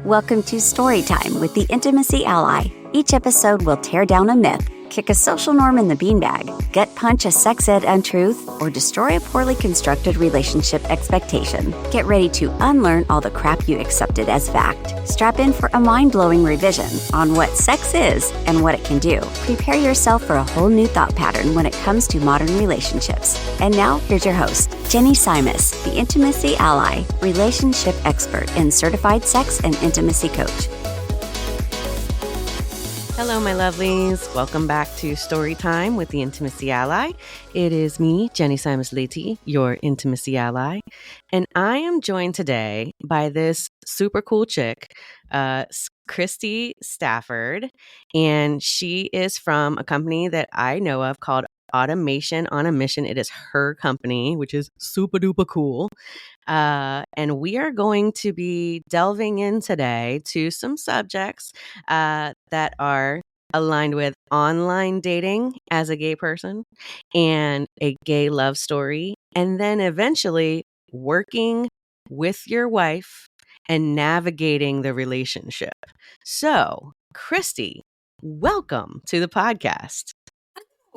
Welcome to Storytime with the Intimacy Ally. Each episode will tear down a myth, kick a social norm in the beanbag, gut punch a sex ed untruth, or destroy a poorly constructed relationship expectation. Get ready to unlearn all the crap you accepted as fact. Strap in for a mind-blowing revision on what sex is and what it can do. Prepare yourself for a whole new thought pattern when it comes to modern relationships. And now, here's your host, Jenny Simus, the Intimacy Ally, relationship expert and certified sex and intimacy coach. Hello, my lovelies. Welcome back to Storytime with the Intimacy Ally. It is me, Jenny Simus-Leety, your Intimacy Ally. And I am joined today by this super cool chick, Christi Stafford. And she is from a company that I know of called Automation on a Mission. It is her company, which is super duper cool. And we are going to be delving in today to some subjects that are aligned with online dating as a gay person and a gay love story, and then eventually working with your wife and navigating the relationship. So, Christi, welcome to the podcast.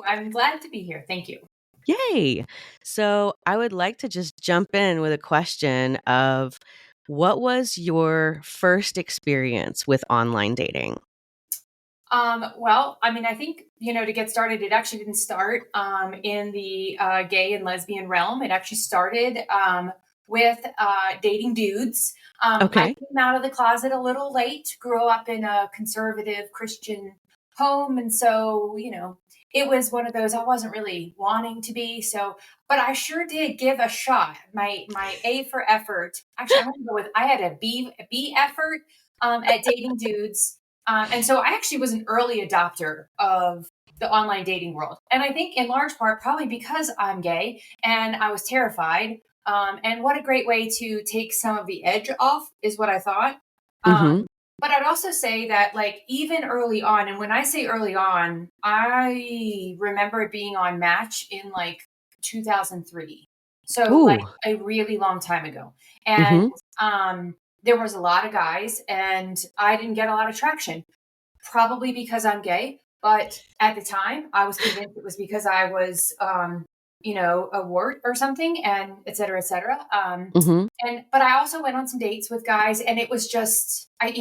I'm glad to be here. Thank you. Yay. So I would like to just jump in with a question of what was your first experience with online dating? Well, I think, to get started, it actually didn't start in the gay and lesbian realm. It actually started with dating dudes. I came out of the closet a little late, grew up in a conservative Christian home. And so, it was one of those I wasn't really wanting to be. So, but I sure did give a shot. My A for effort. Actually, I'm going to go with I had a B effort at dating dudes. And so I actually was an early adopter of the online dating world. And I think in large part, probably because I'm gay and I was terrified. And what a great way to take some of the edge off is what I thought. But I'd also say that even early on, and when I say early on, I remember it being on Match in 2003. So a really long time ago. And there was a lot of guys and I didn't get a lot of traction, probably because I'm gay. But at the time I was convinced it was because I was, a wart or something, and et cetera, et cetera. But I also went on some dates with guys, and it was just, I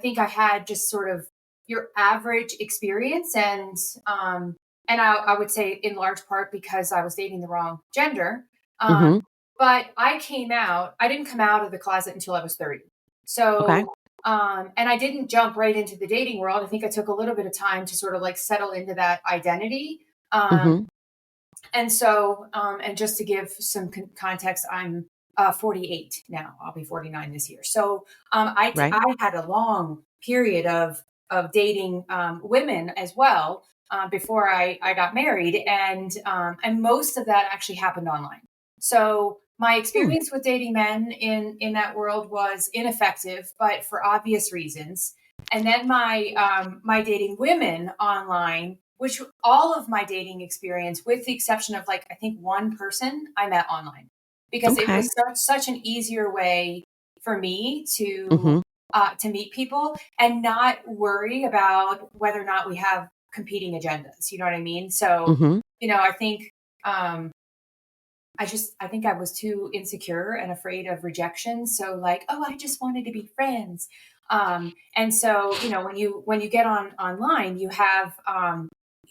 think I had just sort of your average experience. And I would say in large part because I was dating the wrong gender. But I didn't come out of the closet until I was 30. So, and I didn't jump right into the dating world. I think I took a little bit of time to sort of settle into that identity. And so, and just to give some context, I'm 48 now. I'll be 49 this year. So I had a long period of dating women as well before I got married. And most of that actually happened online. So my experience with dating men in that world was ineffective, but for obvious reasons. And then my dating women online, which all of my dating experience, with the exception of I think one person, I met online because it was such an easier way for me to meet people and not worry about whether or not we have competing agendas. You know what I mean? So, I think, I think I was too insecure and afraid of rejection. So I just wanted to be friends. And so, when you get online, you have,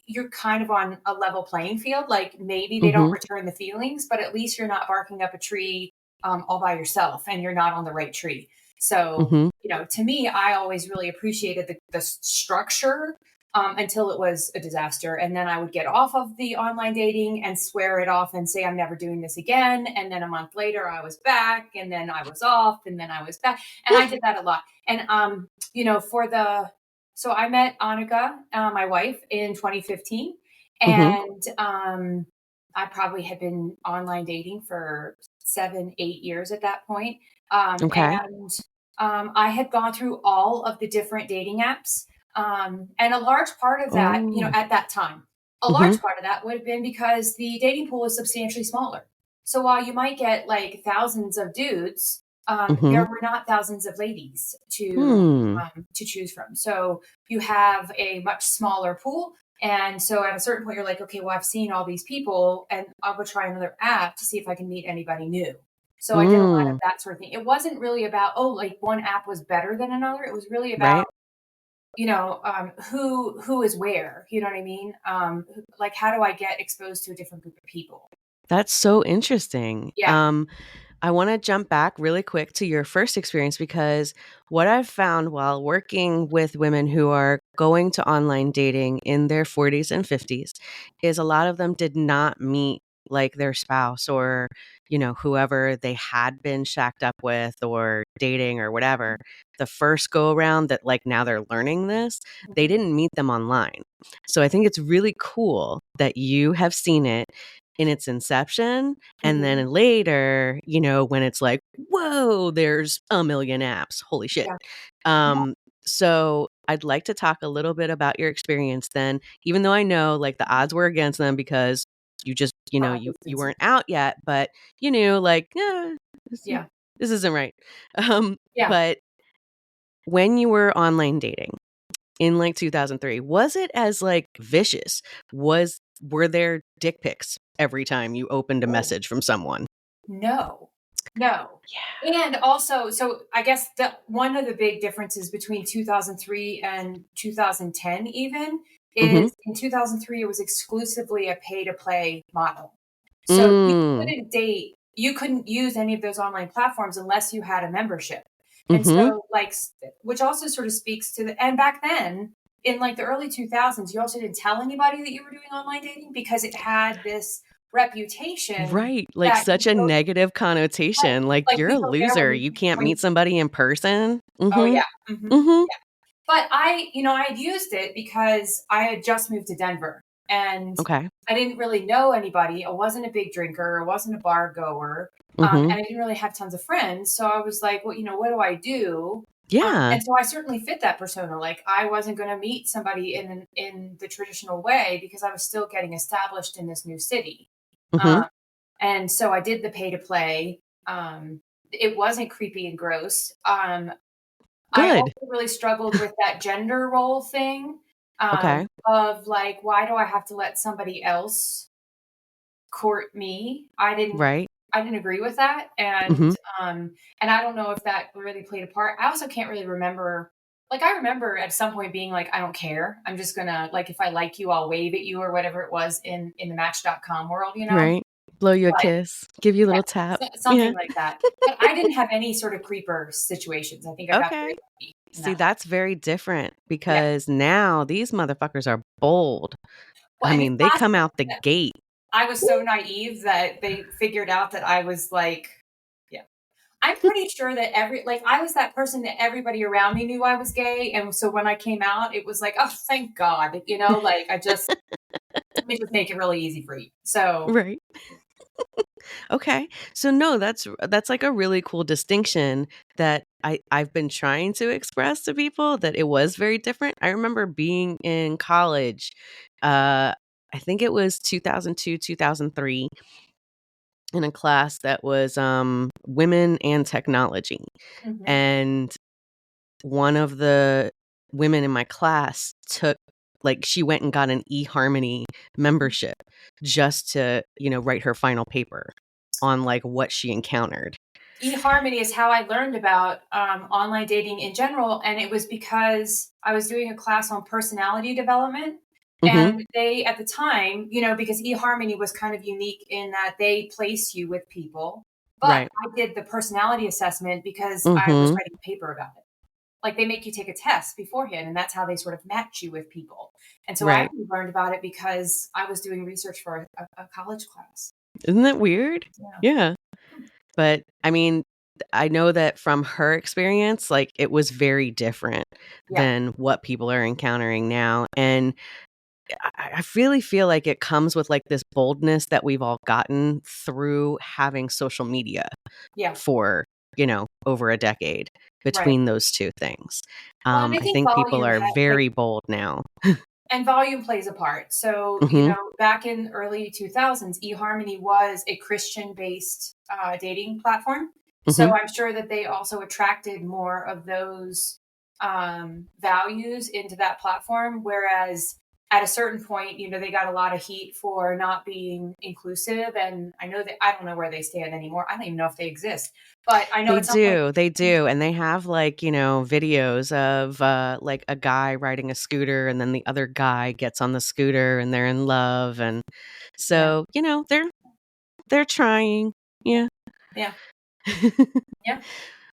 you're kind of on a level playing field. Maybe they don't return the feelings, but at least you're not barking up a tree all by yourself, and you're not on the right tree. So, to me, I always really appreciated the structure until it was a disaster. And then I would get off of the online dating and swear it off and say, I'm never doing this again. And then a month later I was back, and then I was off, and then I was back. And I did that a lot. And, so I met Annika, my wife, in 2015. And I probably had been online dating for 7-8 years at that point. And I had gone through all of the different dating apps. And a large part of that, at that time, a large part of that would have been because the dating pool is substantially smaller. So while you might get thousands of dudes, Mm-hmm. there were not thousands of ladies Hmm. to choose from. So you have a much smaller pool. And so at a certain point, you're like, okay, well, I've seen all these people, and I'll go try another app to see if I can meet anybody new. So I did a lot of Mm. that sort of thing. It wasn't really about, oh, like one app was better than another. It was really about, Right. who is where, you know what I mean? Like, how do I get exposed to a different group of people? That's so interesting. Yeah. I want to jump back really quick to your first experience because what I've found while working with women who are going to online dating in their 40s and 50s is a lot of them did not meet like their spouse or, whoever they had been shacked up with or dating or whatever. The first go around that like now they're learning this, they Mhm. didn't meet them online. So I think it's really cool that you have seen it in its inception and Mhm. then later, when it's like, whoa, there's a million apps. Holy shit. Yeah. Yeah. Um, so I'd like to talk a little bit about your experience then, even though I know like the odds were against them because you just, you Distance. weren't out yet, but you knew like, this, Yeah. this isn't right. Yeah. But when you were online dating in like 2003, was it as like vicious? Were there dick pics every time you opened a Oh, message from someone? no. No. Yeah. And also, so I guess one of the big differences between 2003 and 2010 even Mhm. is in 2003 it was exclusively a pay to play model. So Mm. you couldn't use any of those online platforms unless you had a membership. And Mhm. so like which also sort of speaks to and back then in like the early 2000s you also didn't tell anybody that you were doing online dating because it had this reputation Right, like that you such a go negative right, connotation, like, like "You're we a go there loser, you can't when you meet somebody in person." oh Mhm. yeah. Mhm. Mhm. But I had used it because I had just moved to Denver and Okay. I didn't really know anybody. I wasn't a big drinker. I wasn't a bar goer. And Mhm. I didn't really have tons of friends. So I was like, well, what do I do? Yeah. And so I certainly fit that persona. Like I wasn't going to meet somebody in the traditional way because I was still getting established in this new city. Mhm. Um, and so I did the pay to play. It wasn't creepy and gross. I Good. also really struggled with that gender role thing, Okay. of like, why do I have to let somebody else court me? Right. I didn't agree with that, Mhm. and I don't know if that really played a part. I also can't really remember. Like, I remember at some point being like, I don't care. I'm just gonna like, if I like you, I'll wave at you or whatever it was in the Match.com world, Right. Blow you a But kiss, give you a yeah, little tap. something Yeah. like that. But I didn't have any sort of creeper situations. I think I got very Okay. lucky in See, that way. that's very different Yeah. because now these motherfuckers are bold. Well, I and it's mean, they come possible out the that gate. I was so naive that they figured out that I was like, yeah. I'm pretty sure that I was that person that everybody around me knew I was gay. And so when I came out, it was like, oh, thank God, like let me just make it really easy for you. So, Right. Okay. So no, that's like a really cool distinction that I've been trying to express to people that it was very different. I remember being in college, I think it was 2002, 2003 in a class that was women and technology. mhm. And one of the women in my class she went and got an eHarmony membership just to, write her final paper on like what she encountered. eHarmony is how I learned about online dating in general. And it was because I was doing a class on personality development. Mhm. And they, at the time, because eHarmony was kind of unique in that they place you with people. But Right. I did the personality assessment because I was Mhm. writing a paper about it. Like they make you take a test beforehand, and that's how they sort of match you with people. And so I Right. only learned about it because I was doing research for a college class. Isn't that weird? Yeah. Yeah. But I mean, I know that from her experience, like it was very different Yeah. than what people are encountering now. And I really feel like it comes with like this boldness that we've all gotten through having social media Yeah. for, over a decade Right. between those two things. Well, and I I think think people volume are had like very bold now. and volume plays a part. So, Mhm. back in early 2000s, eHarmony was a Christian based dating platform. So I'm sure that they also attracted more of those values into that platform. Whereas at a certain point, they got a lot of heat for not being inclusive. And I know that I don't know where they stand anymore. I don't even know if they exist, but I know They at some point. do. They do. And they have videos of like a guy riding a scooter and then the other guy gets on the scooter and they're in love. And Yeah. so, they're trying. Yeah. Yeah. Yeah.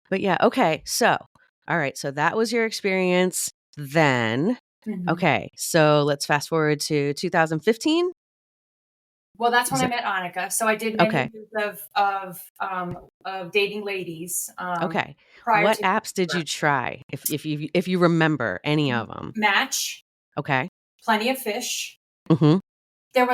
But yeah, okay. So, all right. So that was your experience then. Mhm. Okay. So let's fast forward to 2015. Well, that's when Was I it? met Annika. So I did many Okay. years of dating ladies Okay. prior What to apps did you try? If you remember any of them? Match, Okay. Plenty of Fish. Mm-hmm. There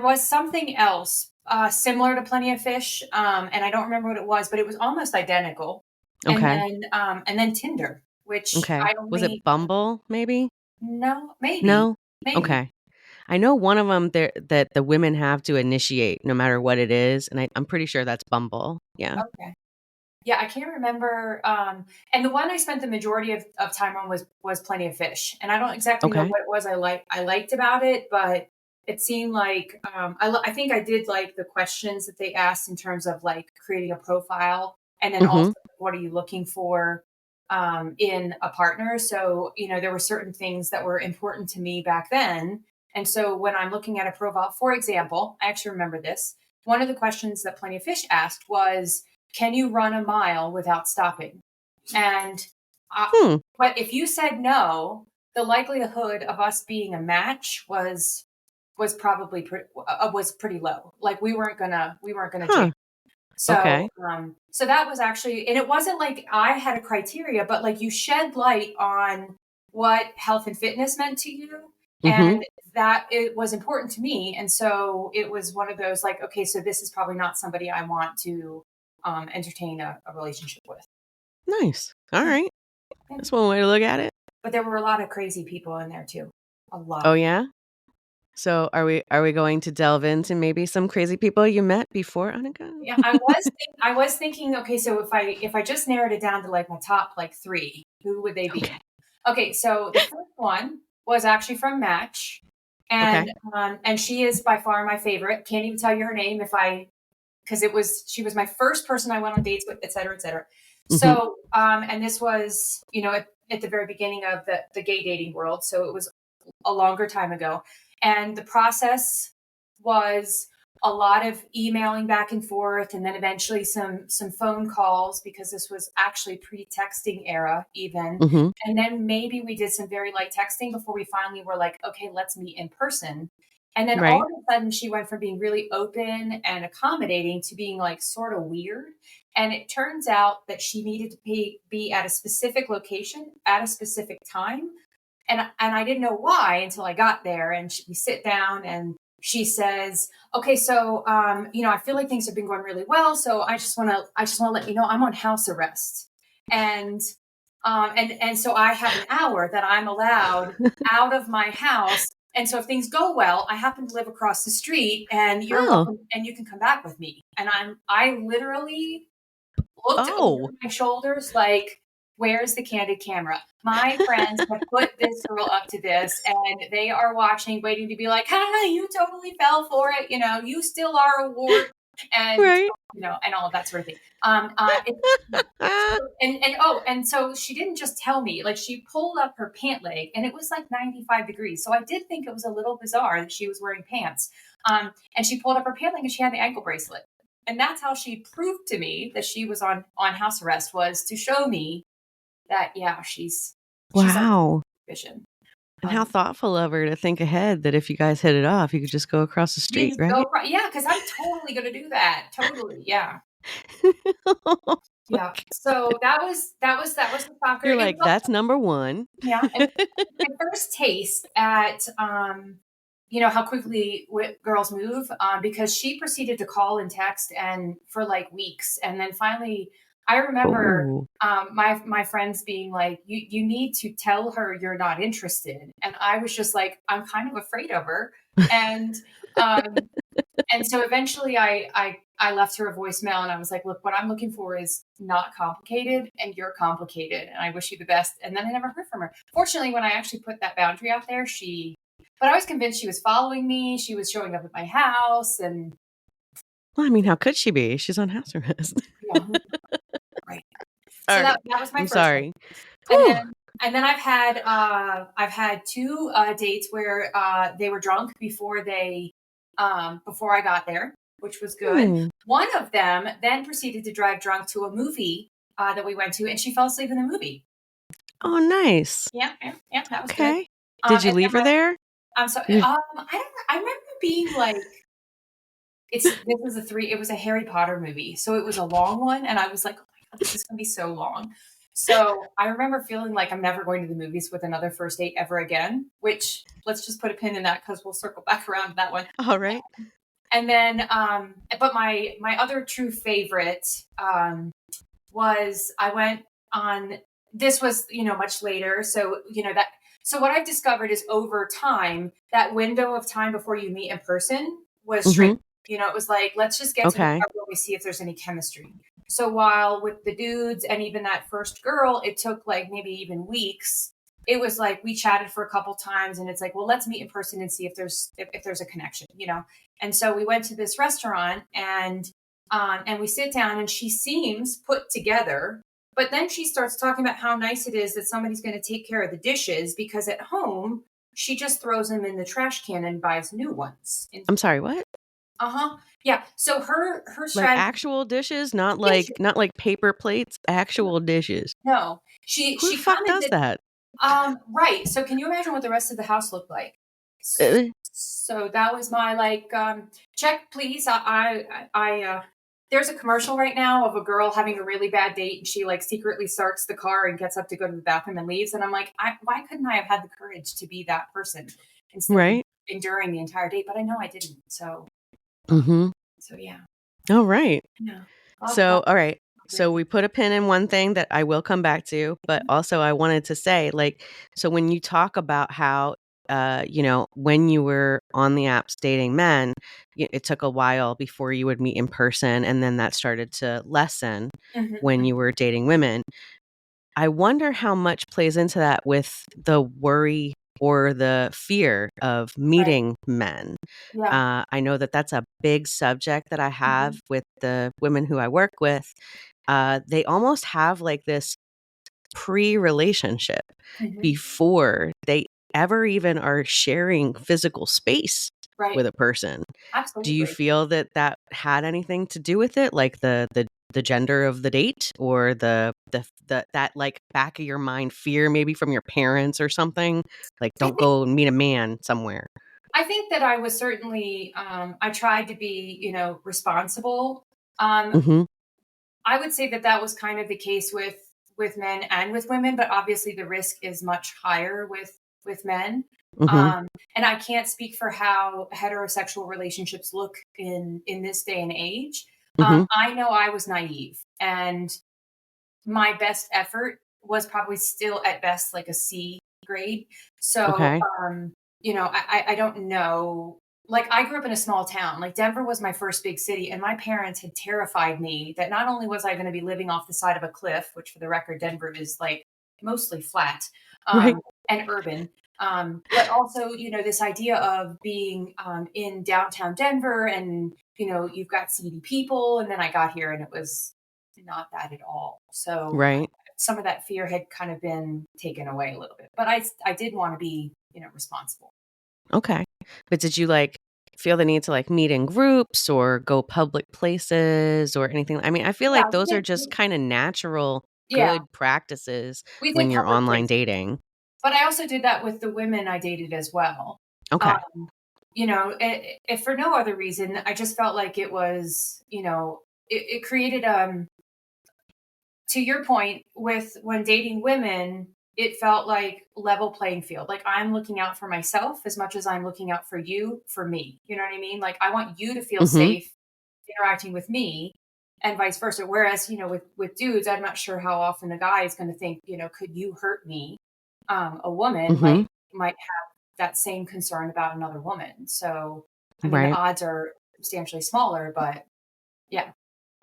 was something else similar to Plenty of Fish, and I don't remember what it was, but it was almost identical. Okay. And then Tinder, which Okay. I Was it only Bumble? Maybe. no maybe No. maybe Okay. I know one of them there that the women have to initiate no matter what it is, and I'm pretty sure that's Bumble. Yeah. okay. Yeah, I can't remember. And the one I spent the majority of time on was Plenty of Fish, and I don't exactly know Okay. what it was I liked about it, but it seemed like I think I did like the questions that they asked in terms of like creating a profile, and then also Mm-hmm. what are you looking for in a partner. So there were certain things that were important to me back then, and so when I'm looking at a profile, for example, I actually remember this. One of the questions that Plenty of Fish asked was, can you run a mile without stopping? And Hmm. but if you said no, the likelihood of us being a match was probably was pretty low. Like we weren't gonna jam. Huh. So Okay. so that was actually, and it wasn't like I had a criteria, but like you shed light on what health and fitness meant to you, Mm-hmm. and that it was important to me. And so it was one of those like, okay, so this is probably not somebody I want to entertain a relationship with. Nice. All Yeah. right. Yeah. That's one way to look at it. But there were a lot of crazy people in there too. A Oh lot. yeah. So are we going to delve into maybe some crazy people you met before Annika? Yeah, I was thinking, okay, so if I just narrowed it down to like my top like three, who would they Okay. be? Okay, so the first one was actually from Match, Okay. and she is by far my favorite. Can't even tell you her name if I because she was my first person I went on dates with, et cetera, et cetera. Mm-hmm. So and this was at the very beginning of the gay dating world, so it was a longer time ago. And the process was a lot of emailing back and forth, and then eventually some phone calls, because this was actually pre-texting era even. Mm-hmm. And then maybe we did some very light texting before we finally were like, okay, let's meet in person. And then all Right. of a sudden she went from being really open and accommodating to being like sort of weird. And it turns out that she needed to be at a specific location at a specific time, and I didn't know why until I got there. And we sit down, and she says, "Okay, so I feel like things have been going really well. So I just want to let you know I'm on house arrest, and and so I have an hour that I'm allowed out of my house. And so if things go well, I happen to live across the street, and you're Oh. welcome, and you can come back with me." And I literally looked over Oh. my shoulders like, where's the candid camera? My friends have put this girl up to this, and they are watching, waiting to be like, "Ha, you totally fell for it. You still are a wart," and Right. and all of that sort of thing. And so she didn't just tell me, like she pulled up her pant leg, and it was like 95 degrees. So I did think it was a little bizarre that she was wearing pants. And she pulled up her pant leg, and she had the ankle bracelet. And that's how she proved to me that she was on house arrest, was to show me that, yeah, she's on Wow. vision. And how thoughtful of her to think ahead that if you guys hit it off, you could just go across the You street, just right? go, yeah, because I'm totally going to do that. Totally. Yeah. Yeah. So that was the soccer. You're It was like, that's number one. Yeah, and my first taste at how quickly girls move, because she proceeded to call and text and for like weeks, and then finally I remember Oh. my friends being like, you need to tell her you're not interested. And I was just like, I'm kind of afraid of her. And um And so eventually I left her a voicemail and I was like, look, what I'm looking for is not complicated and you're complicated. And I wish you the best. And then I never heard from her. Fortunately, when I actually put that boundary out there, but I was convinced she was following me. She was showing up at my house and. Well, I mean, how could she be? She's on house arrest. Yeah, right. All So right. that was my I'm first one. sorry. And Whew. then I've had two dates where they were drunk before before I got there, which was good. Hmm. One of them then proceeded to drive drunk to a movie that we went to, and she fell asleep in the movie. Oh, nice. Yeah, that was good. Okay. Did you And leave her there? I'm sorry. I remember being like, it was a Harry Potter movie, so it was a long one, and I was like, oh my god, this is gonna be so long. So I remember feeling like I'm never going to the movies with another first date ever again. Which let's just put a pin in that because we'll circle back around to that one. All right. And then, but my other true favorite was I went on. This was much later, so that. So what I've discovered is over time that window of time before you meet in person was shrinking. It was like, let's just get to the Okay. part where we see if there's any chemistry. So while with the dudes and even that first girl, it took like maybe even weeks. It was like we chatted for a couple times, and it's like, well, let's meet in person and see if there's a connection. And so we went to this restaurant, and we sit down, and she seems put together. But then she starts talking about how nice it is that somebody's going to take care of the dishes because at home she just throws them in the trash can and buys new ones. I'm sorry, what? Yeah. So her Like strategy. actual dishes, not like paper plates, actual dishes. No, Who she the fuck does commented. that? Right. So can you imagine what the rest of the house looked like? Uh, So that was my check, please. There's a commercial right now of a girl having a really bad date, and she like secretly starts the car and gets up to go to the bathroom and leaves. And I'm like, why couldn't I have had the courage to be that person instead of right. enduring the entire date? But I know I didn't. So yeah. All right. Yeah. So, all right. So we put a pin in one thing that I will come back to, but also I wanted to say, so when you talk about how, when you were on the apps dating men, it took a while before you would meet in person, and then that started to lessen when you were dating women. I wonder how much plays into that with the worry or the fear of meeting men. Yeah. I know that that's a big subject that I have with the women who I work with. They almost have like this pre-relationship before they ever even are sharing physical space with a person. Absolutely. Do you feel that had anything to do with it, like the gender of the date, or the that like back of your mind fear maybe from your parents or something, like don't go and meet a man somewhere? I think that I was certainly I tried to be responsible. I would say that was kind of the case with men and with women, but obviously the risk is much higher with men. And I can't speak for how heterosexual relationships look in this day and age. I know I was naive, and my best effort was probably still at best like a C grade. So, Okay. I don't know. Like I grew up in a small town. Like Denver was my first big city, and my parents had terrified me that not only was I going to be living off the side of a cliff, which for the record, Denver is like mostly flat Right. and urban, but also this idea of being in downtown Denver, and you've got seedy people. And then I got here, and it was not that at all. So Right. some of that fear had kind of been taken away a little bit, but I did want to be responsible. Okay. But did you feel the need to meet in groups or go public places or anything? I mean, I feel like those are just kind of natural, Yeah, good practices we when did you're public online places, dating. but I also did that with the women I dated as well. Okay. If for no other reason, I just felt like it was, it created to your point, with when dating women, it felt like level playing field. Like I'm looking out for myself as much as I'm looking out for you, for me. You know what I mean? Like I want you to feel safe interacting with me, and vice versa. Whereas, with dudes, I'm not sure how often a guy is going to think, could you hurt me? A woman might have that same concern about another woman. So, I mean, the Right. odds are substantially smaller, but yeah.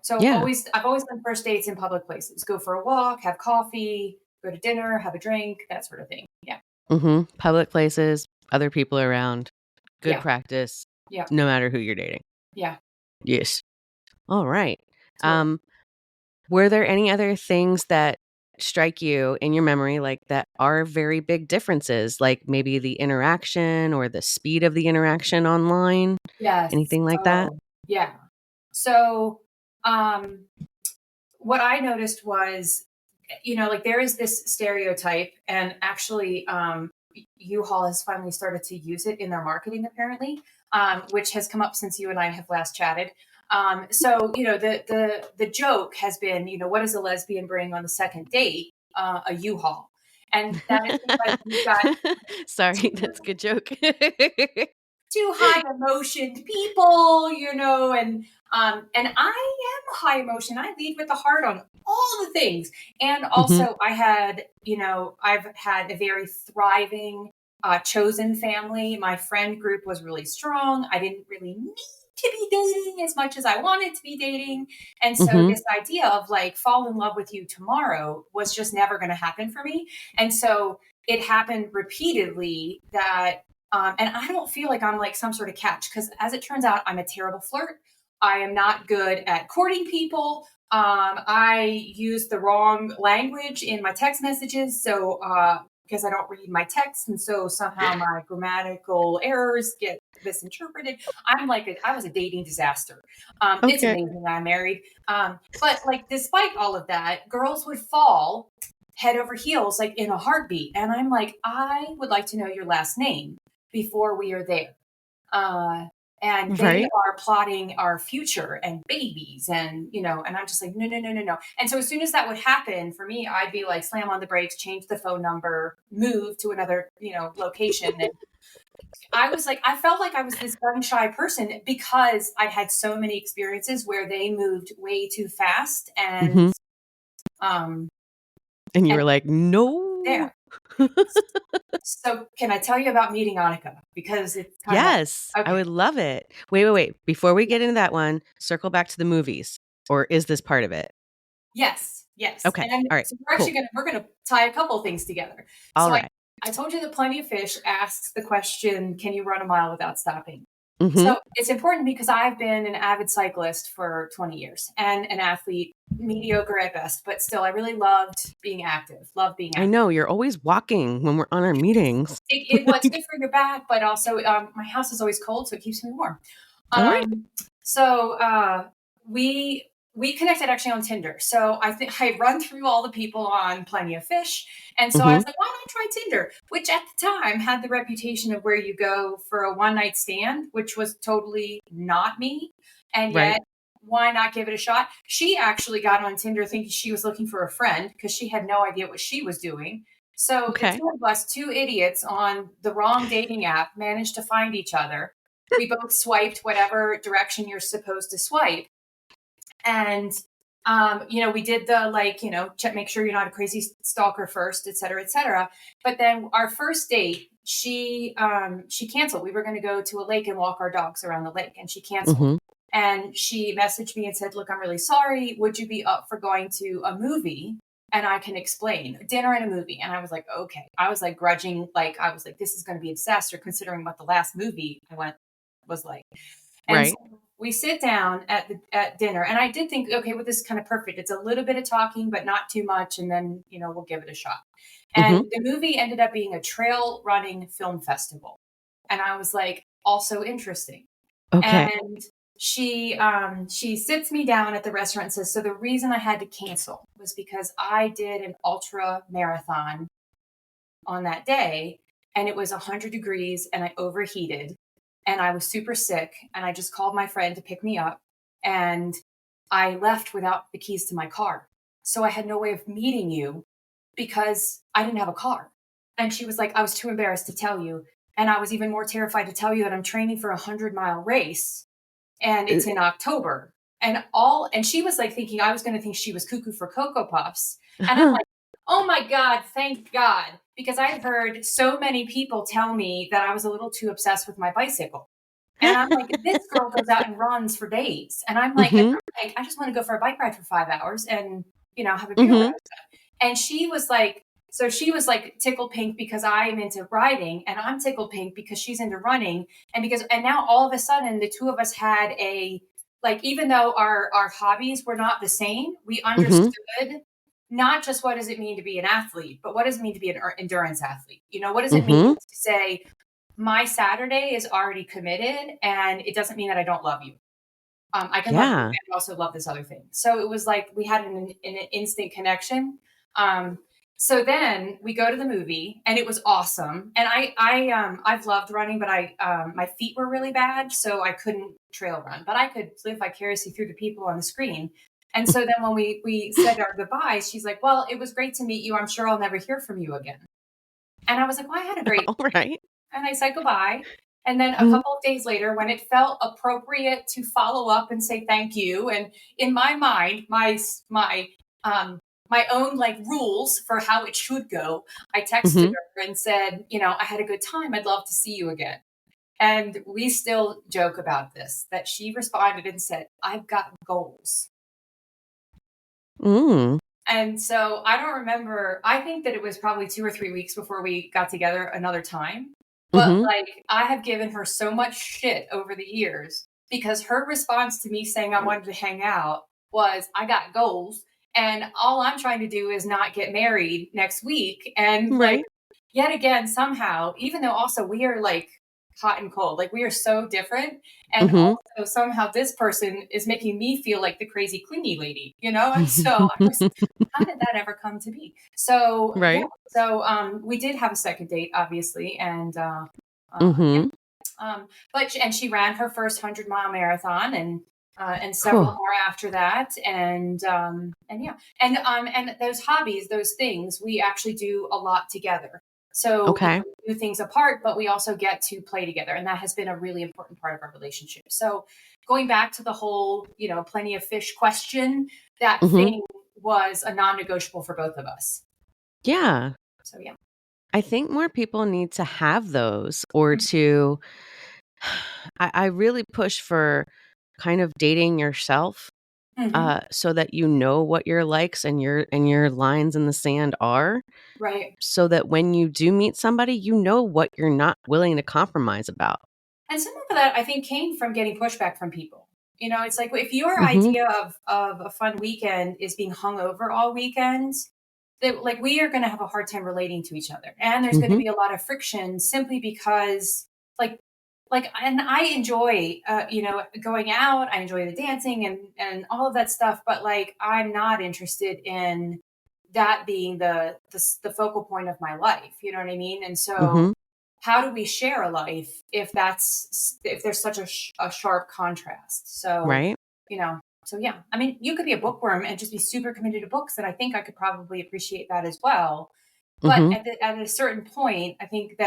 So Yeah. I've always done first dates in public places. Go for a walk, have coffee, go to dinner, have a drink, that sort of thing. Yeah. Public places, other people around, good Yeah. practice, Yeah. no matter who you're dating. Yeah. Yes. All right. Totally. Were there any other things that strike you in your memory, like that are very big differences, like maybe the interaction or the speed of the interaction online? Yes. Anything like that? Oh, yeah. So, um, what I noticed was, like there is this stereotype, and actually, U-Haul has finally started to use it in their marketing, apparently, which has come up since you and I have last chatted. So, the joke has been, what does a lesbian bring on the second date? A U-Haul, and that is because you've got Sorry, two that's a good joke. two high emotioned people, and I am high emotion. I lead with the heart on all the things. And Mhm. also I've had a very thriving chosen family. My friend group was really strong. I didn't really need to be dating as much as I wanted to be dating. And so Mhm. this idea of like fall in love with you tomorrow was just never going to happen for me. And so it happened repeatedly that and I don't feel like I'm like some sort of catch because, as it turns out, I'm a terrible flirt. I am not good at courting people. I use the wrong language in my text messages. So, because I don't read my texts, and so somehow my grammatical errors get misinterpreted. I was a dating disaster. It's Okay. amazing that I'm married. But like, despite all of that, girls would fall head over heels, like in a heartbeat. And I'm like, I would like to know your last name before we are there. Uh, and they Right? are plotting our future and babies and I'm just like, no, no, no, no, no. And so as soon as that would happen for me, I'd be like, slam on the brakes, change the phone number, move to another, location. And I was like, I felt like I was this gun shy person because I had so many experiences where they moved way too fast Mhm. um, And you and were like, "No." there. So can I tell you about meeting Annika? Because it's kind of Yes, I okay. would love it. Wait, wait, wait. Before we get into that one, circle back to the movies. Or is this part of it? Yes, yes. Okay. And then All right. so we're actually Cool. gonna tie a couple of things together. All So I right. I told you that Plenty of Fish asks the question, can you run a mile without stopping? Mhm. So it's important because I've been an avid cyclist for 20 years and an athlete, mediocre at best, but still I really loved being active. Love being I active. know you're always walking when we're on our meetings. It's good for your back, but also my house is always cold, so it keeps me warm. All right. So we connected actually on Tinder. So I think I run through all the people on Plenty of Fish, and so I Mhm. was like, why don't I try Tinder? Which at the time had the reputation of where you go for a one night stand, which was totally not me, and Right. yet. Why not give it a shot? She actually got on Tinder thinking she was looking for a friend because she had no idea what she was doing. So the Okay. two of us, two idiots on the wrong dating app, managed to find each other. We both swiped whatever direction you're supposed to swipe. And we did the like, check, make sure you're not a crazy stalker first, et cetera, et cetera. But then our first date, she canceled. We were going to go to a lake and walk our dogs around the lake, and she canceled. Mhm. And she messaged me and said, "Look, I'm really sorry. Would you be up for going to a movie? And I can explain dinner and a movie." And I was like, okay. I was like grudging, like I was like, this is going to be a disaster considering what the last movie I went was like. And so Right. we sit down at dinner, and I did think, okay, well, this is kind of perfect. It's a little bit of talking, but not too much, and then we'll give it a shot. And Mhm. the movie ended up being a trail running film festival, and I was like, also interesting. Okay. And she sits me down at the restaurant and says, so the reason I had to cancel was because I did an ultra marathon on that day, and it was 100 degrees and I overheated and I was super sick, and I just called my friend to pick me up, and I left without the keys to my car. So I had no way of meeting you because I didn't have a car. And she was like, I was too embarrassed to tell you. And I was even more terrified to tell you that I'm training for a 100-mile race and Uh, it's in October. And she was like thinking I was going to think she was cuckoo for Cocoa Puffs. And I'm like, oh my God, thank God. Because I'd heard so many people tell me that I was a little too obsessed with my bicycle. And I'm like, this girl goes out and runs for days. And Mm-hmm. I just want to go for a bike ride for 5 hours and, have a beer with Mm-hmm. her. And she was like tickled pink because I'm into riding and I'm tickled pink because she's into running. And now all of a sudden the two of us had even though our hobbies were not the same, we Mm-hmm. understood not just what does it mean to be an athlete, but what does it mean to be an endurance athlete? What does it mean Mm-hmm. to say, my Saturday is already committed and it doesn't mean that I don't love you. I can love you Yeah. and also love this other thing. So it was like we had an instant connection. Um, so then we go to the movie and it was awesome. And I've loved running, but my feet were really bad, so I couldn't trail run. But I could live vicariously through the people on the screen. And so then when we said our goodbyes, she's like, "Well, it was great to meet you. I'm sure I'll never hear from you again." And I was like, "Well, I had a great," All right. and I said goodbye. And then a Mhm. couple of days later, when it felt appropriate to follow up and say thank you, and in my mind, um my own like rules for how it should go, I texted Mhm. her and said, I had a good time. I'd love to see you again. And we still joke about this, that she responded and said, I've got goals. Mm. And so I don't remember. I think that it was probably 2 or 3 weeks before we got together another time. But Mhm. like, I have given her so much shit over the years because her response to me saying I wanted to hang out was, I got goals. And all I'm trying to do is not get married next week. And like, Right. yet again, somehow, even though also we are like hot and cold, like we are so different. And Mhm. also somehow this person is making me feel like the crazy clingy lady, And so I was, how did that ever come to be? So yeah, Right. so we did have a second date, obviously, and yeah. Mhm. And she ran her first 100-mile marathon, and several Cool. more after that, and yeah, and those hobbies, those things, we actually do a lot together. So Okay. we do things apart, but we also get to play together, and that has been a really important part of our relationship. So going back to the whole, plenty of fish question, that Mhm. thing was a non-negotiable for both of us. Yeah. So yeah. I think more people need to have those or to I really push for kind of dating yourself Hmm. so that you know what your likes and your lines in the sand are Right. so that when you do meet somebody, you know what you're not willing to compromise about. And some of that I think came from getting pushback from people. It's like if your Mhm. idea of a fun weekend is being hung over all weekends, that like we are going to have a hard time relating to each other, and there's going to Mhm. be a lot of friction simply because like and I enjoy going out. I enjoy the dancing and all of that stuff, but like I'm not interested in that being the focal point of my life. You know what I mean? And so Mhm. how do we share a life if there's such a sharp contrast? So Right? so yeah, I mean, you could be a bookworm and just be super committed to books, and I think I could probably appreciate that as well. But Mhm. at a certain point, I think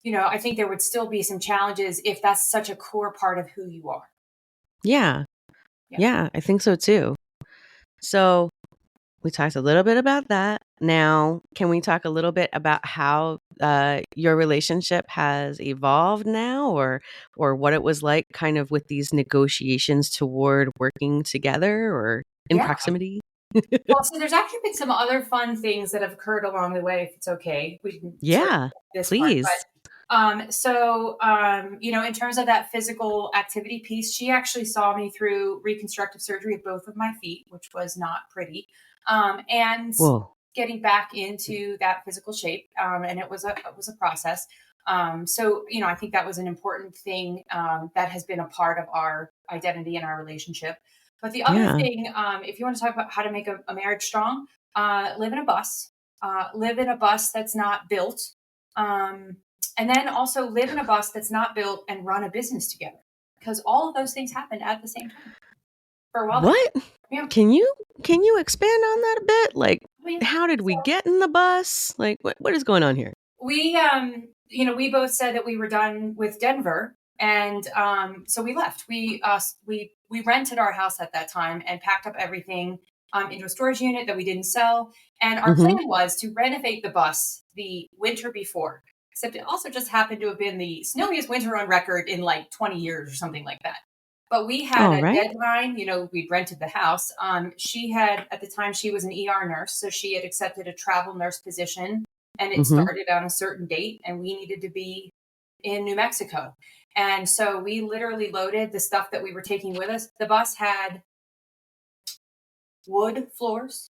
I think there would still be some challenges if that's such a core part of who you are. Yeah. Yeah. Yeah, I think so too. So, we talked a little bit about that. Now, can we talk a little bit about how your relationship has evolved now, or what it was like, kind of with these negotiations toward working together or in Yeah. proximity? Well, so there's actually been some other fun things that have occurred along the way, if it's okay. We can sort of Yeah, this part, but please. in terms of that physical activity piece, she actually saw me through reconstructive surgery of both of my feet, which was not pretty. And Whoa. getting back into that physical shape, and it was a process. I think that was an important thing that has been a part of our identity and our relationship. But the other Yeah. thing, if you want to talk about how to make a marriage strong, live in a bus. Live in a bus that's not built. Um, and then also live in a bus that's not built and run a business together. Because all of those things happened at the same time for a while there. What? Yeah. Can you expand on that a bit? Like, Oh, yeah. how did we So get in the bus? Like, what is going on here? we both said that we were done with Denver, and so we left. We rented our house at that time and packed up everything into a storage unit that we didn't sell. And our Mhm. plan was to renovate the bus the winter before. except it also just happened to have been the snowiest winter on record in like 20 years or something like that. But we had All a right. deadline, we'd rented the house. She had, at the time, she was an ER nurse. So she had accepted a travel nurse position and it Mm-hmm. started on a certain date and we needed to be in New Mexico. And so we literally loaded the stuff that we were taking with us. The bus had wood floors,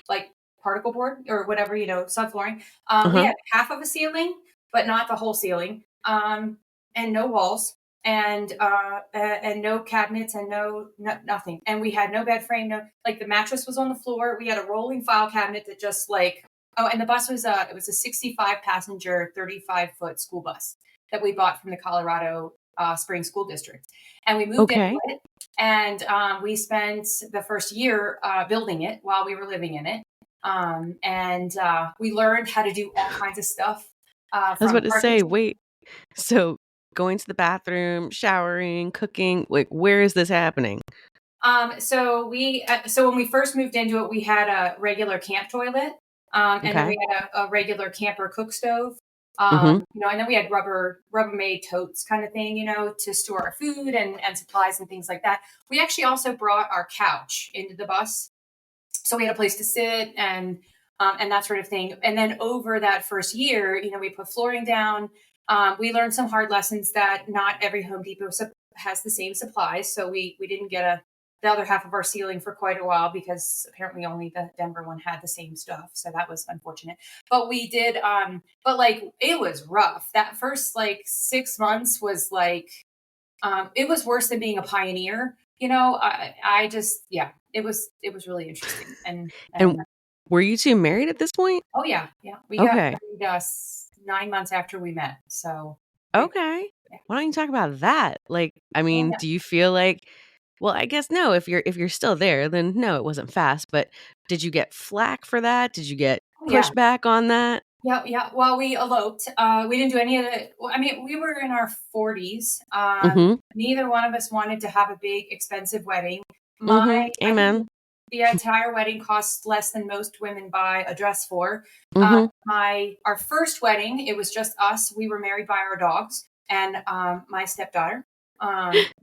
like particle board or whatever, subflooring. We Uh-huh. had half of a ceiling, but not the whole ceiling, and no walls, and no cabinets, and nothing. And we had no bed frame, no, like the mattress was on the floor. We had a rolling file cabinet that just like, oh, and the bus was it was a 65 passenger, 35-foot school bus that we bought from the Colorado Springs School District, and we moved into Okay. it. And we spent the first year building it while we were living in it. And we learned how to do all kinds of stuff I was from about to say, carpentry. wait, so going to the bathroom, showering, cooking, like where is this happening? So when we first moved into it, we had a regular camp toilet, and then Okay. we had a regular camper cook stove. Mm-hmm. And then we had Rubbermaid totes kind of thing, to store our food and supplies and things like that. We actually also brought our couch into the bus, so we had a place to sit and that sort of thing. And then over that first year, we put flooring down. We learned some hard lessons that not every Home Depot has the same supplies, so we didn't get the other half of our ceiling for quite a while because apparently only the Denver one had the same stuff. So that was unfortunate. But we did, but like it was rough. That first like 6 months was like, it was worse than being a pioneer. I just, yeah, it was really interesting. And And were you two married at this point? oh yeah, yeah, we got Okay. married 9 months after we met. So Okay. yeah. Why don't you talk about that? Like, I Oh mean, yeah. do you feel like, well, I guess no, if you're still there, then no, it wasn't fast, but did you get flack for that? Did you get Oh yeah. pushback on that? Yeah, yeah. Well, we eloped. We didn't do any of the. Well, I mean, we were in our 40s. Mhm. Neither one of us wanted to have a big, expensive wedding. Mhm. I think Amen. the entire wedding cost less than most women buy a dress for. Mhm. Our first wedding, it was just us. We were married by our dogs and my stepdaughter.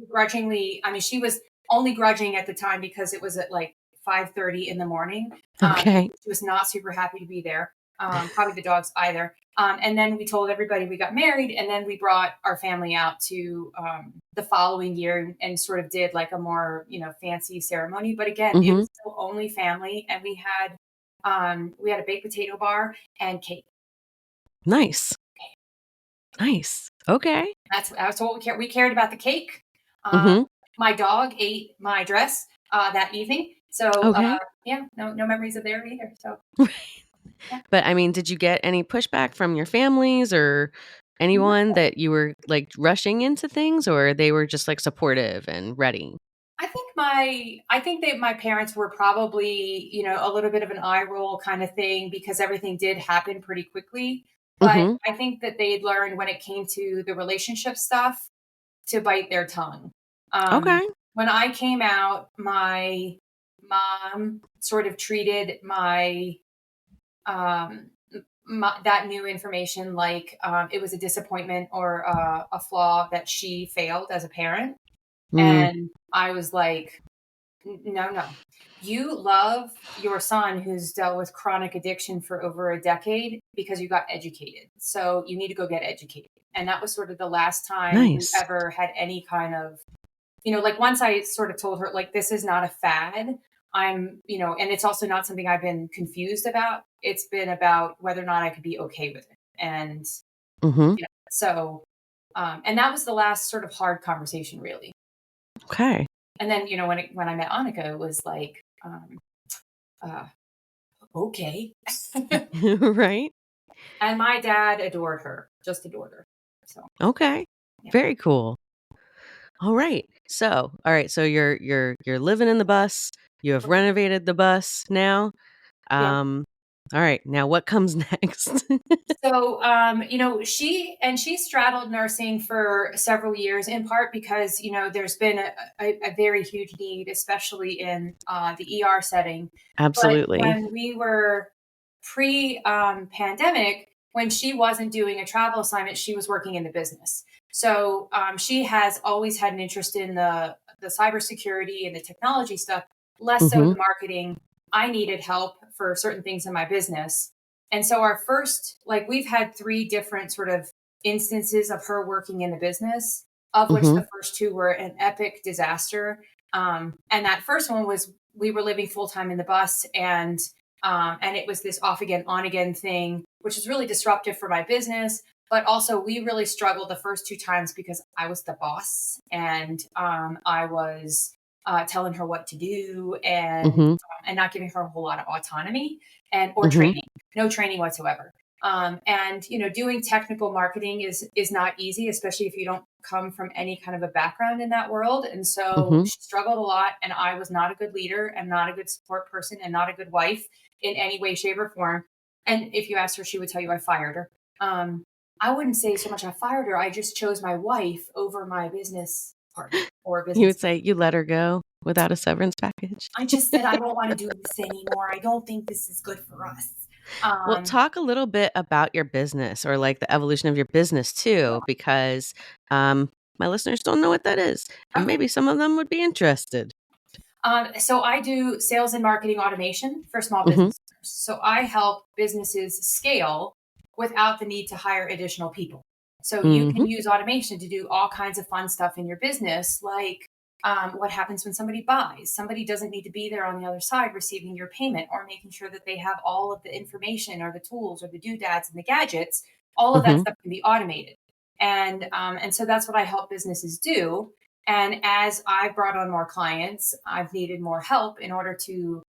Grudgingly, I mean, she was only grudging at the time because it was at like 5:30 in the morning. Okay. She was not super happy to be there. Probably the dogs either. And then we told everybody we got married, and then we brought our family out to the following year and sort of did like a more fancy ceremony. But again, it Mhm. was still only family, and we had a baked potato bar and cake. Nice. Nice. Okay. That's what we cared. We cared about the cake. Uh, Mhm. my dog ate my dress that evening, so Okay. yeah, no memories of there either. So yeah. But I mean, did you get any pushback from your families or anyone that you were like rushing into things, or they were just like supportive and ready? I think that my parents were probably, a little bit of an eye roll kind of thing because everything did happen pretty quickly. But Mhm. I think that they'd learned when it came to the relationship stuff to bite their tongue. Um, Okay. when I came out, my mom sort of treated um, that new information like it was a disappointment or a flaw that she failed as a parent. Mm. And I was like, No, no. You love your son who's dealt with chronic addiction for over a decade because you got educated. So you need to go get educated. And that was sort of the last time we Nice. ever had any kind of, like once I sort of told her, like, this is not a fad. And it's also not something I've been confused about. It's been about whether or not I could be okay with it. And, Mhm. so, and that was the last sort of hard conversation, really. Okay. And then, when I met Annika, it was like, uh, okay. Right? And my dad adored her, just adored her. So, Okay. yeah. Very cool. All right. So, all right, so you're living in the bus. You have renovated the bus now. Yeah. Um all right. Now what comes next? So, she straddled nursing for several years, in part because, there's been a very huge need, especially in the ER setting. But Absolutely. when we were pre pandemic, when she wasn't doing a travel assignment, she was working in the business. So she has always had an interest in the cybersecurity and the technology stuff, less so Mm-hmm. the marketing. I needed help for certain things in my business. And so our first, like, we've had three different sort of instances of her working in the business, of which Mm-hmm. the first two were an epic disaster. And that first one was, we were living full time in the bus, and it was this off again, on again thing, which is really disruptive for my business. But also, we really struggled the first two times because I was the boss, and I was telling her what to do, Mm-hmm. and not giving her a whole lot of autonomy and or Mm-hmm. training, no training whatsoever. And doing technical marketing is not easy, especially if you don't come from any kind of a background in that world. And so Mm-hmm. she struggled a lot, and I was not a good leader and not a good support person and not a good wife in any way, shape, or form. And if you asked her, she would tell you I fired her. I wouldn't say so much I fired her. I just chose my wife over my business partner or You business. would say you let her go without a severance package. I just said, I don't want to do this anymore. I don't think this is good for us. Well, Um, talk a little bit about your business or like the evolution of your business too, because my listeners don't know what that is. And okay. maybe some of them would be interested. So I do sales and marketing automation for small Mm-hmm. business owners. So I help businesses scale without the need to hire additional people. So you Mm-hmm. can use automation to do all kinds of fun stuff in your business, like what happens when somebody buys. Somebody doesn't need to be there on the other side receiving your payment or making sure that they have all of the information or the tools or the doodads and the gadgets. All of that Mm-hmm. stuff can be automated. And so that's what I help businesses do. And as I've brought on more clients, I've needed more help in order to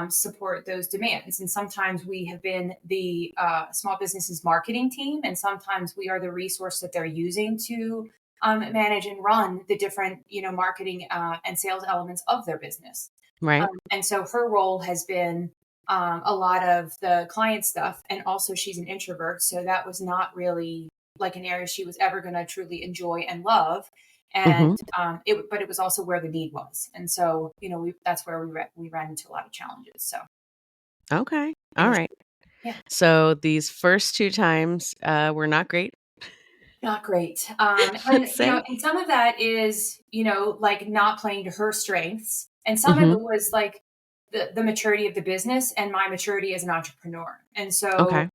support those demands. And sometimes we have been the small businesses marketing team, and sometimes we are the resource that they're using to manage and run the different, marketing and sales elements of their business. Right. And so her role has been a lot of the client stuff. And also, she's an introvert. So that was not really like an area she was ever going to truly enjoy and love. Mm-hmm. And but it was also where the need was. And so, that's where we ran into a lot of challenges. So Okay. All initially, right. yeah, So these first two times were not great, not great. And, let's say. and some of that is, like not playing to her strengths. And some of Mm-hmm. it was like the maturity of the business and my maturity as an entrepreneur. And so, Okay.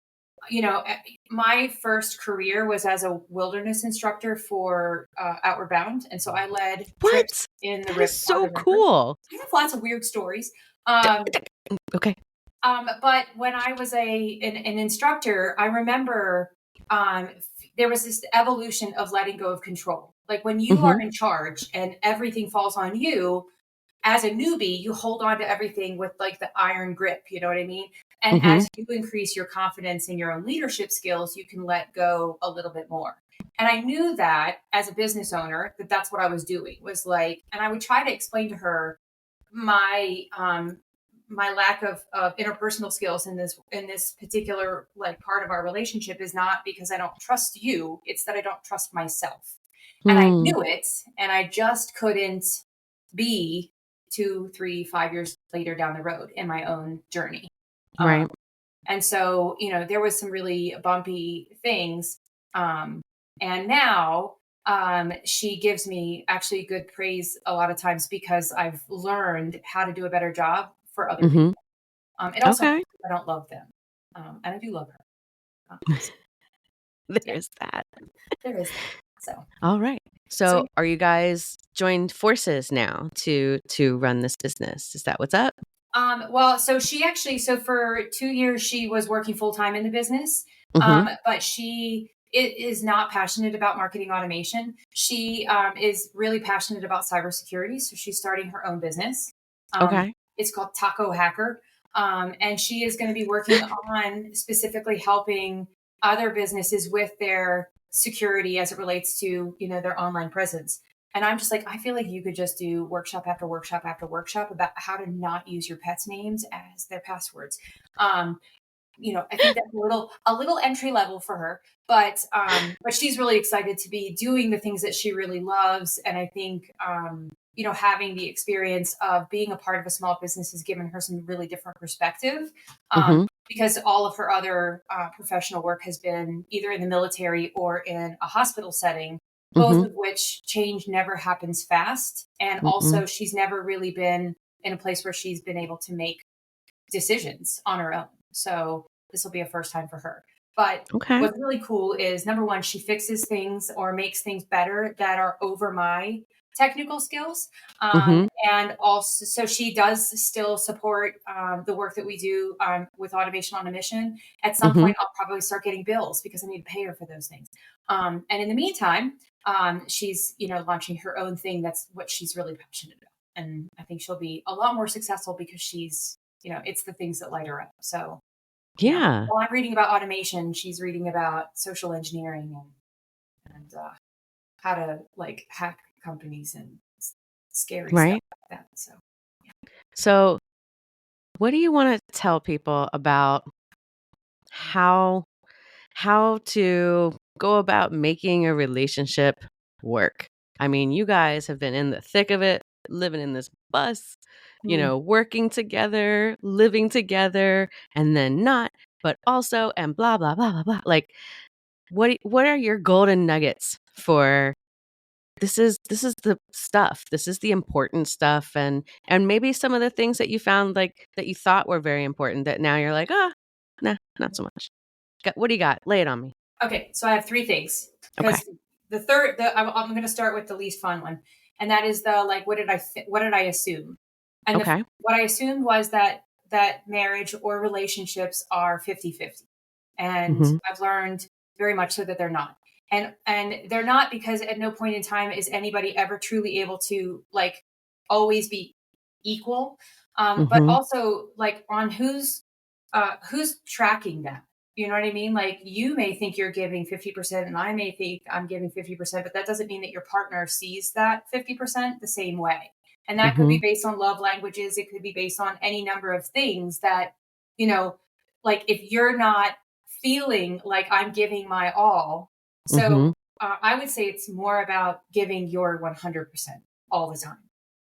my first career was as a wilderness instructor for Outward Bound. And so I led trips What? in That is on so the river. cool. I have lots of weird stories. Um, Okay. but when I was an instructor, I remember there was this evolution of letting go of control. Like when you are Mm-hmm. in charge and everything falls on you, as a newbie, you hold on to everything with like the iron grip, you know what I mean? And Mm-hmm. as you increase your confidence in your own leadership skills, you can let go a little bit more. And I knew that as a business owner, that that's what I was doing was like, and I would try to explain to her my my lack of interpersonal skills in this particular like part of our relationship is not because I don't trust you, it's that I don't trust myself. And I Hmm. knew it, and I just couldn't be 2, 3, 5 years later down the road in my own journey. Um, Right. and so, there was some really bumpy things. Um, and now she gives me actually good praise a lot of times because I've learned how to do a better job for other Mm-hmm. people. It also Okay. I don't love them. And I do love her. So, yeah, There's that. there is that. So, All right. so So are you guys joined forces now to run this business? Is that what's up? Well, so for 2 years she was working full time in the business, Mm-hmm. but she is not passionate about marketing automation. She is really passionate about cybersecurity, so she's starting her own business. Um, Okay. it's called Taco Hacker, and she is going to be working on specifically helping other businesses with their security as it relates to their online presence. And I'm just like, I feel like you could just do workshop after workshop after workshop about how to not use your pets' names as their passwords. Um, I think that's a little entry level for her, but she's really excited to be doing the things that she really loves. And I think having the experience of being a part of a small business has given her some really different perspective. Mm-hmm. Because all of her other professional work has been either in the military or in a hospital setting, both Mm-hmm. of which change never happens fast. And Mm-mm. also, she's never really been in a place where she's been able to make decisions on her own. So this will be a first time for her. But Okay. what's really cool is number one, she fixes things or makes things better that are over my technical skills. Mm-hmm. And also, so she does still support the work that we do with Automation on a Mission. At some Mm-hmm. point, I'll probably start getting bills because I need to pay her for those things. And in the meantime, she's, launching her own thing. That's what she's really passionate about. And I think she'll be a lot more successful because she's, it's the things that light her up. So, Yeah. while I'm reading about automation, she's reading about social engineering and how to like hack companies and scary stuff Right. like that. So, So, what do you want to tell people about how to go about making a relationship work? I mean, you guys have been in the thick of it, living in this bus, Mm. working together, living together, and then not, but also, and blah blah blah blah blah. Like, what are your golden nuggets for this is the stuff. This is the important stuff, and maybe some of the things that you found like that you thought were very important that now you're like, nah, not so much. What do you got? Lay it on me. Okay, so I have three things Okay. because I'm going to start with the least fun one, and that is the like, what did I assume? And Okay. what I assumed was that marriage or relationships are 50-50. And Mm-hmm. I've learned very much so that they're not. And they're not because at no point in time is anybody ever truly able to like always be equal. But Mm-hmm. also like on who's tracking that. You know what I mean? Like you may think you're giving 50% and I may think I'm giving 50%, but that doesn't mean that your partner sees that 50% the same way. And that could Mm-hmm. be based on love languages. It could be based on any number of things that, you know, like if you're not feeling like I'm giving my all. Mm-hmm. So I would say it's more about giving your 100% all the time.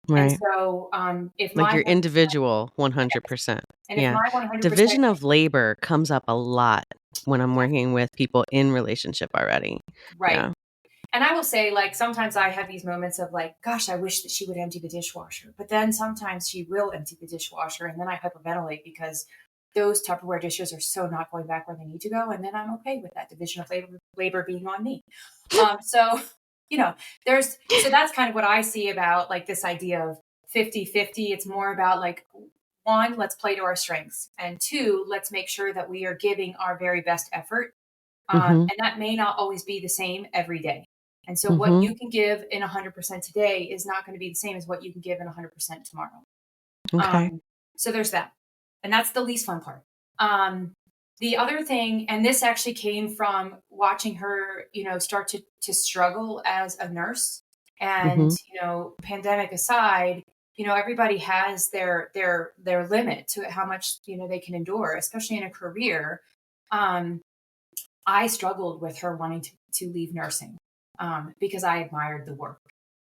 And Right. so if Like my your 100%, individual yes, 100%. and if Yeah. my 100%, Division of labor comes up a lot when I'm working with people in relationship already. right. Yeah. And I will say, like, sometimes I have these moments of like, gosh, I wish that she would empty the dishwasher. But then sometimes she will empty the dishwasher. And then I hyperventilate because those Tupperware dishes are so not going back where they need to go. And then I'm okay with that division of labor being on me. So, you know, so that's kind of what I see about like this idea of 50-50. It's more about like, one, let's play to our strengths. And two, let's make sure that we are giving our very best effort. Mm-hmm. And that may not always be the same every day. And so what Mm-hmm. you can give in 100% today is not going to be the same as what you can give in 100% tomorrow. Okay. Um, so there's that. And that's the least fun part. The other thing, and this actually came from watching her, start to struggle as a nurse. And, Mm-hmm. pandemic aside, everybody has their limit to how much, they can endure, especially in a career. I struggled with her wanting to leave nursing because I admired the work.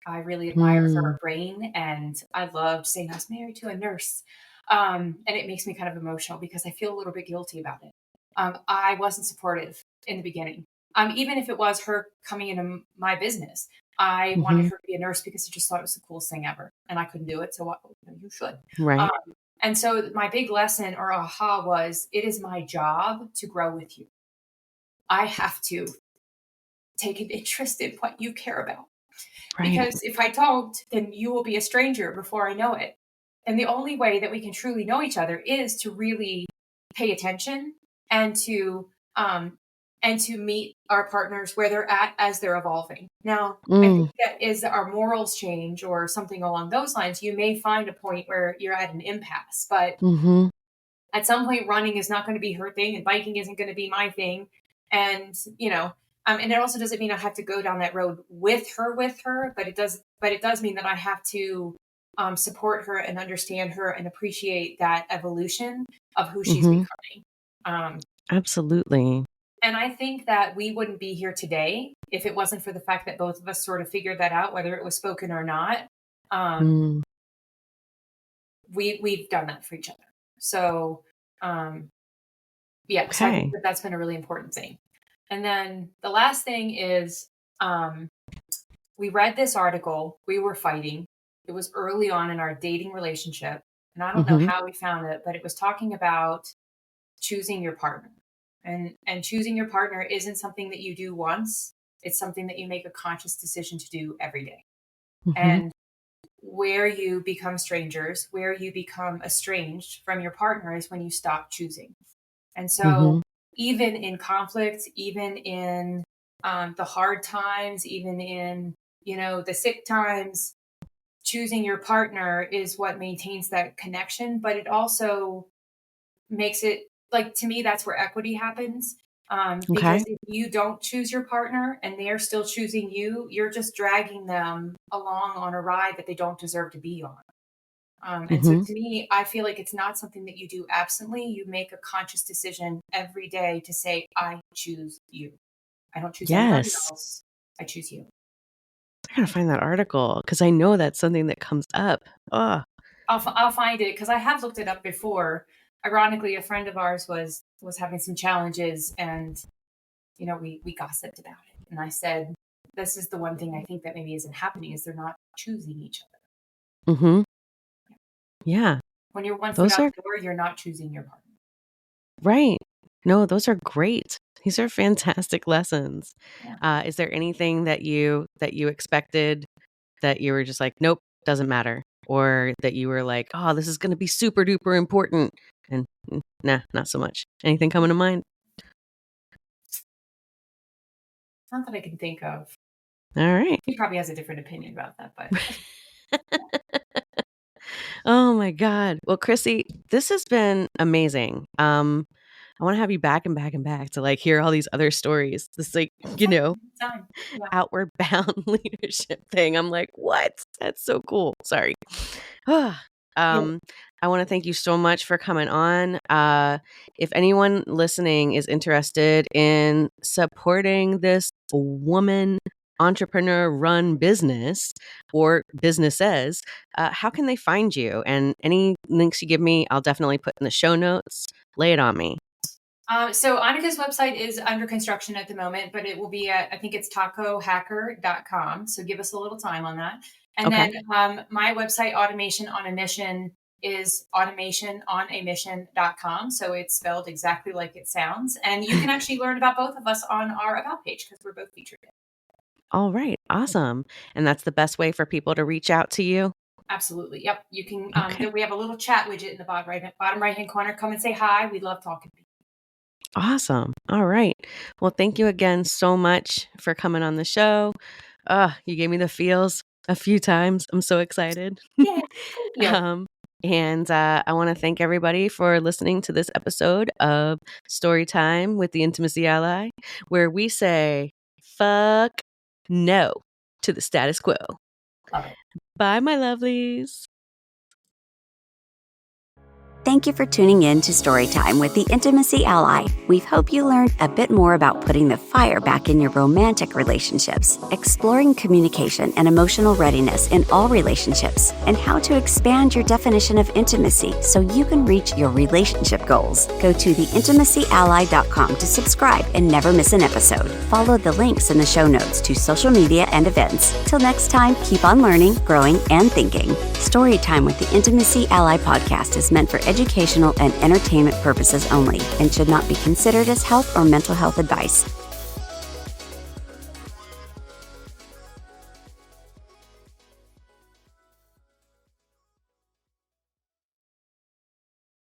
I really admired Mm. her brain, and I loved saying I was married to a nurse. And it makes me kind of emotional because I feel a little bit guilty about it. I wasn't supportive in the beginning. Even if it was her coming into my business, I wanted Mm-hmm. her to be a nurse because I just thought it was the coolest thing ever, and I couldn't do it. So you should. Um, Right. and so my big lesson or aha was, it is my job to grow with you. I have to take an interest in what you care about. Right. Because if I don't, then you will be a stranger before I know it. And the only way that we can truly know each other is to really pay attention and to meet our partners where they're at as they're evolving. Now, I think Mm. that as our morals change or something along those lines, you may find a point where you're at an impasse. But Mm-hmm. at some point, running is not going to be her thing and biking isn't going to be my thing. And, and it also doesn't mean I have to go down that road with her, but it does mean that I have to support her and understand her and appreciate that evolution of who she's Mm-hmm. becoming. Um, Absolutely. and I think that we wouldn't be here today if it wasn't for the fact that both of us sort of figured that out, whether it was spoken or not. Mm. We've done that for each other. So, yeah, so I think Okay. that that's been a really important thing. And then the last thing is, we read this article. We were fighting. It was early on in our dating relationship. And I don't know Mm-hmm. how we found it, but it was talking about choosing your partner. And choosing your partner isn't something that you do once. It's something that you make a conscious decision to do every day. Mm-hmm. And where you become strangers, where you become estranged from your partner is when you stop choosing. And Mm-hmm. so, even in conflict, even in the hard times, even in the sick times, choosing your partner is what maintains that connection. But it also makes it like, to me, that's where equity happens. Because Okay. if you don't choose your partner and they are still choosing you, you're just dragging them along on a ride that they don't deserve to be on. And so Mm-hmm. to me, I feel like it's not something that you do absently. You make a conscious decision every day to say, I choose you. I don't choose anybody Yes. else. I choose you. I gotta find that article because I know that's something that comes up. Oh, I'll find it because I have looked it up before. Ironically, a friend of ours was having some challenges, and we gossiped about it. And I said, this is the one thing I think that maybe isn't happening is they're not choosing each other. mm-hmm. Yeah. When you're one foot Those out are the door, you're not choosing your partner. right. No, those are great. These are fantastic lessons. Yeah. Is there anything that you expected that you were just like, nope, doesn't matter, or that you were like, oh, this is going to be super duper important, and nah, not so much. Anything coming to mind? Not that I can think of. All right. He probably has a different opinion about that, but Oh my God. Well, Chrissy, this has been amazing. I want to have you back and back and back to like hear all these other stories. This like, time. Yeah. outward bound leadership thing. I'm like, what? That's so cool. Sorry. Yeah. I want to thank you so much for coming on. If anyone listening is interested in supporting this woman entrepreneur run business or businesses, how can they find you? And any links you give me, I'll definitely put in the show notes. Lay it on me. So Annika's website is under construction at the moment, but it will be at, I think it's tacohacker.com. So give us a little time on that. And Okay. then my website, Automation on a Mission, is automationonamission.com. So it's spelled exactly like it sounds. And you can actually learn about both of us on our About page because we're both featured. All right. Awesome. And that's the best way for people to reach out to you. Absolutely. Yep. You can, Okay. we have a little chat widget in the bottom right hand corner. Come and say hi. We love talking to people. Awesome. All right. Well, thank you again so much for coming on the show. You gave me the feels a few times. I'm so excited. Yeah. Thank you. And I want to thank everybody for listening to this episode of Storytime with the Intimacy Ally, where we say, fuck no to the status quo. Love it. Bye, my lovelies. Thank you for tuning in to Storytime with the Intimacy Ally. We hope you learned a bit more about putting the fire back in your romantic relationships, exploring communication and emotional readiness in all relationships, and how to expand your definition of intimacy so you can reach your relationship goals. Go to theintimacyally.com to subscribe and never miss an episode. Follow the links in the show notes to social media and events. Till next time, keep on learning, growing, and thinking. Storytime with the Intimacy Ally podcast is meant for educational and entertainment purposes only and should not be considered as health or mental health advice.